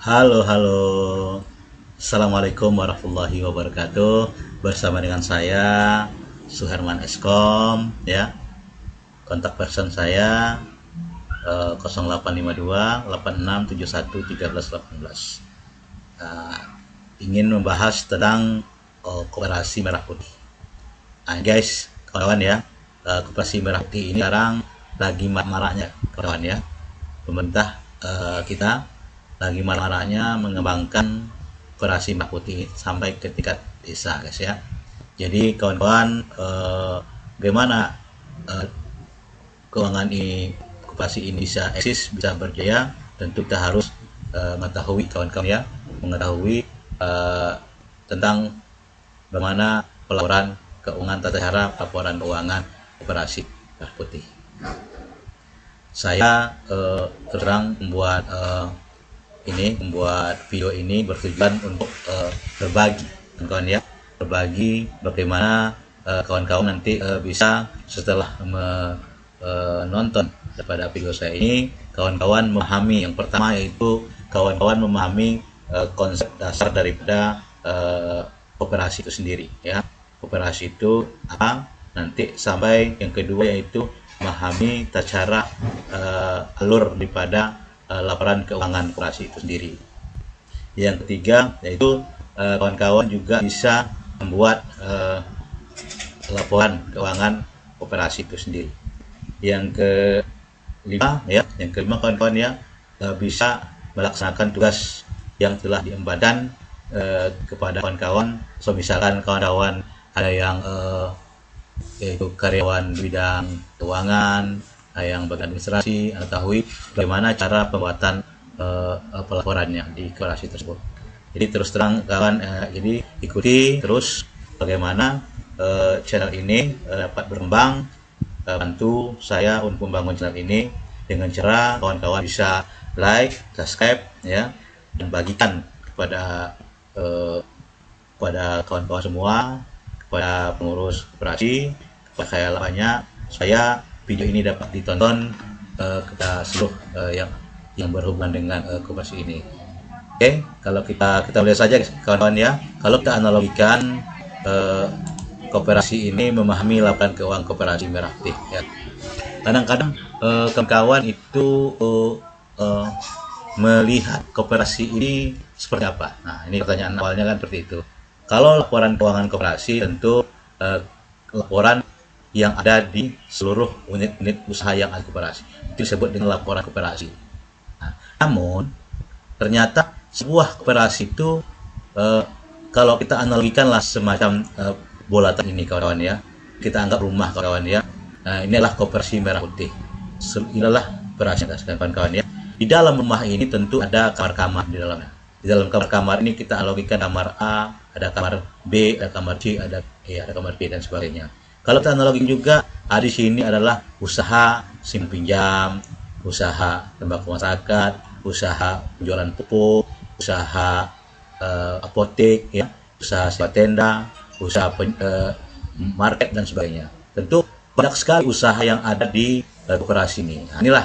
Halo, halo. Assalamualaikum warahmatullahi wabarakatuh. Bersama dengan saya Suherman Eskom, ya. Kontak person saya 0852 8671 1318. Uh, ingin membahas tentang koperasi merah putih. Guys, kawan ya, koperasi merah putih ini sekarang lagi maraknya, kawan ya. Pemerintah kita lagi maraknya mengembangkan koperasi merah putih sampai ke tingkat desa, guys ya. Jadi kawan-kawan, bagaimana keuangan ini, koperasi ini bisa eksis, bisa berjaya? Tentu kita harus mengetahui, kawan-kawan ya, mengetahui tentang bagaimana pelaporan keuangan, tata cara laporan keuangan koperasi merah putih. Saya terang membuat video ini bertujuan untuk berbagi, kawan ya, berbagi bagaimana kawan-kawan nanti bisa setelah menonton daripada video saya ini, kawan-kawan memahami. Yang pertama yaitu kawan-kawan memahami konsep dasar daripada koperasi itu sendiri, ya. Koperasi itu apa? Nanti sampai yang kedua yaitu memahami tata cara alur daripada laporan keuangan koperasi itu sendiri. Yang ketiga yaitu kawan-kawan juga bisa membuat laporan keuangan koperasi itu sendiri. Yang kelima kawan-kawan ya, bisa melaksanakan tugas yang telah diembankan kepada kawan-kawan. So misalkan kawan-kawan ada yang yaitu karyawan bidang keuangan, yang bagian administrasi, ketahui bagaimana cara pembuatan pelaporannya di koperasi tersebut. Jadi terus terang kawan, jadi ikuti terus bagaimana channel ini dapat berkembang. Bantu saya untuk membangun channel ini dengan cara kawan-kawan bisa like, subscribe ya, dan bagikan kepada kawan-kawan semua, kepada pengurus koperasi, kepada saya lainnya, saya video ini dapat ditonton kepada seluruh yang berhubungan dengan koperasi ini. Oke, kalau kita lihat saja kawan-kawan ya, kalau kita analogikan koperasi ini memahami laporan keuangan koperasi merah putih ya. Kadang-kadang kawan-kawan itu melihat koperasi ini seperti apa. Nah, ini pertanyaan awalnya kan seperti itu. Kalau laporan keuangan koperasi tentu laporan yang ada di seluruh unit-unit usaha yang ada koperasi itu disebut dengan laporan koperasi. Nah, namun ternyata sebuah koperasi itu kalau kita analogikanlah semacam bulatan ini kawan ya, kita anggap rumah kawan ya. Nah, inilah koperasi merah putih. Inilah koperasi kawan-kawan ya. Di dalam rumah ini tentu ada kamar-kamar di dalamnya. Di dalam kamar-kamar ini kita analogikan kamar A, ada kamar B, ada kamar C, ada kamar B dan sebagainya. Kalau kita analogikan juga, di sini adalah usaha simpan pinjam, usaha tembakau masyarakat, usaha penjualan pupuk, usaha apotek, ya, usaha sewa tenda, usaha market dan sebagainya. Tentu banyak sekali usaha yang ada di koperasi ini. Nah, inilah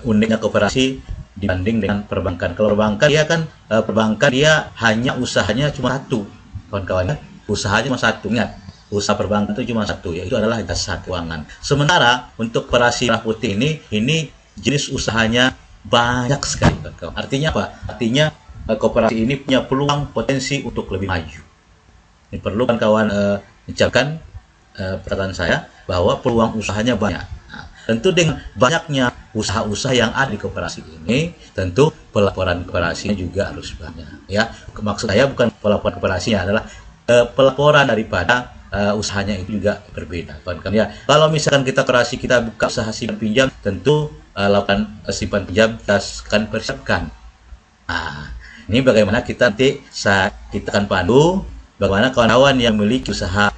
uniknya koperasi dibanding dengan perbankan. Kalau perbankan dia hanya usahanya cuma satu, kawan-kawan. Usahanya cuma satu, ingat. Usaha perbankan itu cuma satu, yaitu adalah jasa keuangan. Sementara untuk koperasi merah putih ini jenis usahanya banyak sekali, kawan-kawan. Artinya apa? Artinya koperasi ini punya peluang potensi untuk lebih maju. Ini perlu kawan ucapkan perkataan saya bahwa peluang usahanya banyak. Nah, tentu dengan banyaknya usaha-usaha yang ada di koperasi ini, tentu pelaporan koperasinya juga harus banyak. Ya, maksud saya bukan pelaporan koperasinya, adalah pelaporan daripada usahanya itu juga berbeda. Kan ya, kalau misalkan kita koperasi kita buka usaha simpan pinjam, tentu laporan simpan pinjam kita akan persiapkan. Nah, ini bagaimana kita akan pandu bagaimana kawan-kawan yang memiliki usaha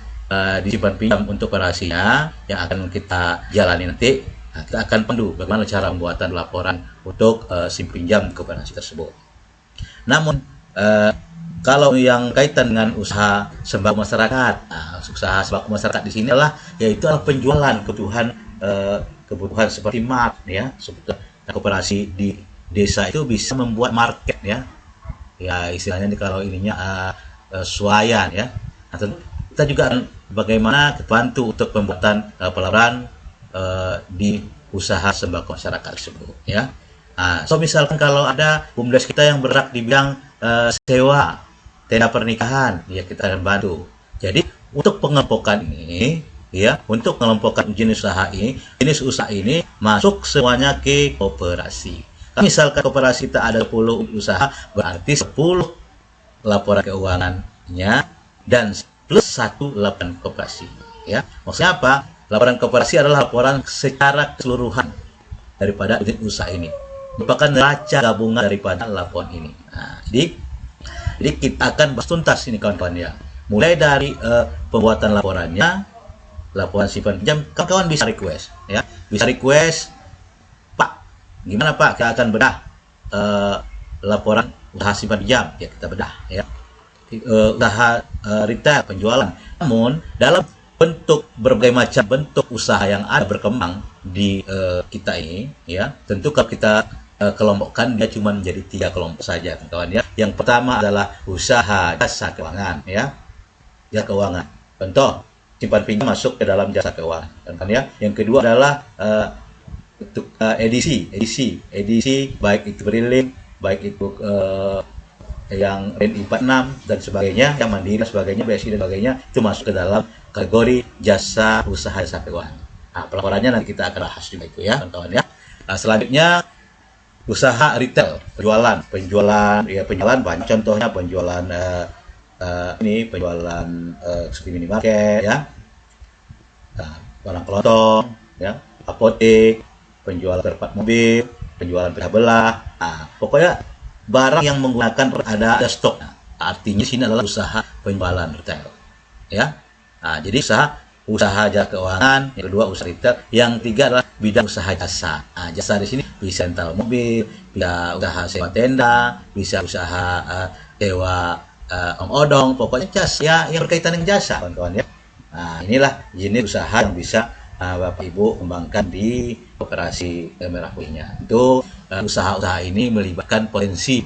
di simpan pinjam untuk koperasinya yang akan kita jalani nanti. Nah, kita akan pandu bagaimana cara pembuatan laporan untuk simpan pinjam koperasi tersebut. Namun kalau yang kaitan dengan usaha sembako masyarakat, usaha sembako masyarakat di sini yaitu penjualan kebutuhan seperti mart ya, seperti koperasi di desa itu bisa membuat market ya. Ya istilahnya kalau ininya swalayan ya. Nah, tentu kita juga akan bagaimana bantu untuk pembuatan pelaporan di usaha sembako masyarakat tersebut ya. Nah, so misalkan kalau ada BUMDes kita yang bergerak di bidang sewa tenda pernikahan, ya kita akan bantu. Jadi untuk pengelompokan ini, ya untuk mengelompokkan jenis usaha ini masuk semuanya ke koperasi. Misalkan koperasi kita ada 10 usaha, berarti 10 laporan keuangannya dan plus 1 laporan koperasi. Ya, maksudnya apa? Laporan koperasi adalah laporan secara keseluruhan daripada unit usaha ini, merupakan neraca gabungan daripada laporan ini. Nah, jadi kita akan bahas tuntas ini kawan-kawan ya. Mulai dari pembuatan laporannya, laporan simpan pinjam, kawan-kawan bisa request ya. Bisa request, Pak, gimana Pak? Kita akan bedah laporan usaha simpan pinjam, ya kita bedah ya. Usaha retail penjualan. Namun dalam bentuk berbagai macam bentuk usaha yang ada berkembang di kita ini ya, tentu kalau kita kelompokkan dia cuma menjadi 3 kelompok saja kawan ya. Yang pertama adalah usaha jasa keuangan ya. Jasa keuangan. Contoh, simpan pinjam masuk ke dalam jasa keuangan kan ya. Yang kedua adalah untuk edisi baik itu berliling, baik itu yang REN 46 dan sebagainya, yang mandiri dan sebagainya, BSI dan sebagainya, itu masuk ke dalam kategori jasa usaha jasa keuangan. Nah, pelaporannya nanti kita akan bahas juga itu ya, kawan-kawan ya. Nah, selanjutnya usaha retail, penjualan banyak contohnya, penjualan penjualan seperti minimarket ya, barang kelontong ya, apotek, penjualan tempat mobil, penjualan pecah belah. Nah, pokoknya barang yang menggunakan ada stok. Artinya sini adalah usaha penjualan retail ya. Nah, jadi usaha jasa keuangan, yang kedua usaha retail, yang tiga adalah bidang usaha jasa. Nah, jasa di sini bisa rental mobil, bisa usaha sewa tenda, bisa usaha sewa odong, pokoknya jasa ya, yang berkaitan dengan jasa kawan-kawan ya. Nah, inilah jenis usaha yang bisa Bapak Ibu kembangkan di Koperasi Merah Putihnya. Itu usaha-usaha ini melibatkan potensi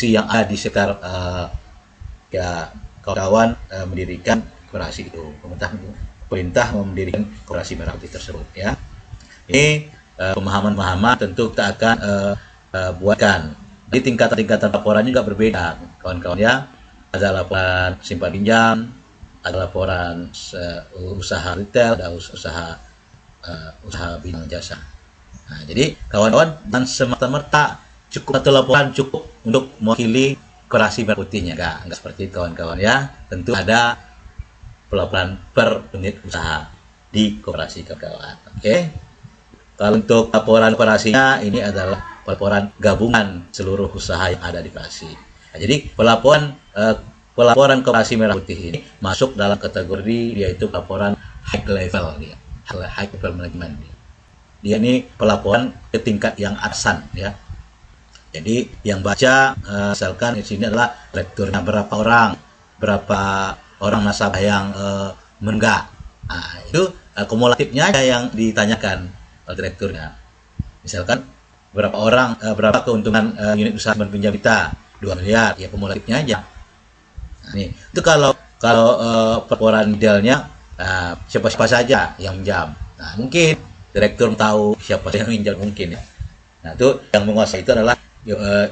yang ada di sekitar ya kawan-kawan mendirikan koperasi itu. Pemerintah mendirikan Koperasi Merah Putih tersebut ya. Ini pemahaman-pemahaman tentu kita akan buatkan. Di tingkatan-tingkatan laporannya juga berbeda kawan-kawan ya. Ada laporan simpan pinjam, ada laporan usaha retail, ada usaha bidang jasa. Nah, jadi kawan-kawan dan semata-mata cukup satu laporan cukup untuk mewakili Koperasi Merah Putihnya, enggak seperti itu kawan-kawan ya. Tentu ada pelaporan per unit usaha di koperasi kawan-kawan. Oke. Kalau untuk laporan koperasinya ini adalah laporan gabungan seluruh usaha yang ada di koperasi. Nah, jadi pelaporan Koperasi Merah Putih ini masuk dalam kategori yaitu laporan high level dia, high level management dia ini pelaporan ke tingkat yang atasan ya. Jadi yang baca misalkan di sini adalah direkturnya berapa orang nasabah yang menunggak. Nah, itu kumulatifnya aja yang ditanyakan oleh direkturnya. Misalkan berapa keuntungan unit usaha pinjam kita 2 miliar, ya kumulatifnya aja. Nah, nih, itu kalau pelaporan detailnya siapa-siapa saja yang minjam. Nah, mungkin direktur tahu siapa yang minjam mungkin ya. Nah, itu yang menguasai itu adalah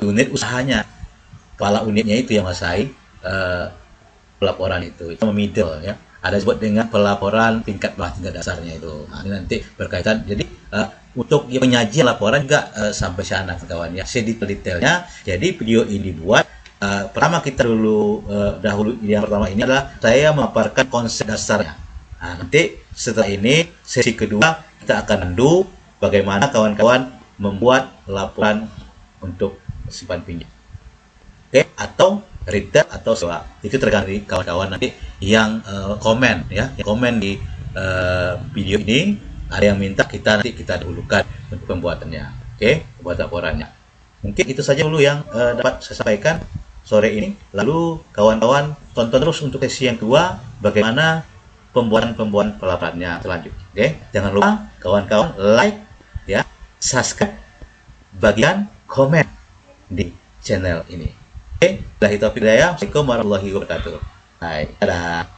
unit usahanya. Kepala unitnya itu yang menguasai pelaporan itu middle ya. Ada disebut dengan pelaporan tingkat bawah, tingkat dasarnya itu. Nah, ini nanti berkaitan. Jadi untuk penyajian laporan juga sampai sana kawan ya, sedetail-detailnya. Jadi video ini dibuat pertama kita dahulu yang pertama ini adalah saya memaparkan konsep dasarnya. Nah, nanti setelah ini sesi kedua kita akan mendu bagaimana kawan-kawan membuat laporan untuk simpan pinjam. Oke, atau retail atau sewa. Itu tergantung dari kawan-kawan nanti yang komen ya, yang komen di video ini. Ada yang minta kita dahulukan untuk pembuatannya. Oke, buat laporannya. Mungkin itu saja dulu yang dapat saya sampaikan sore ini. Lalu kawan-kawan tonton terus untuk sesi yang kedua bagaimana pembuatan pelaporannya selanjutnya. Oke, jangan lupa kawan-kawan like ya, subscribe bagian komen di channel ini. Oke, dah itu video. Assalamualaikum warahmatullahi wabarakatuh. Hai, dadah.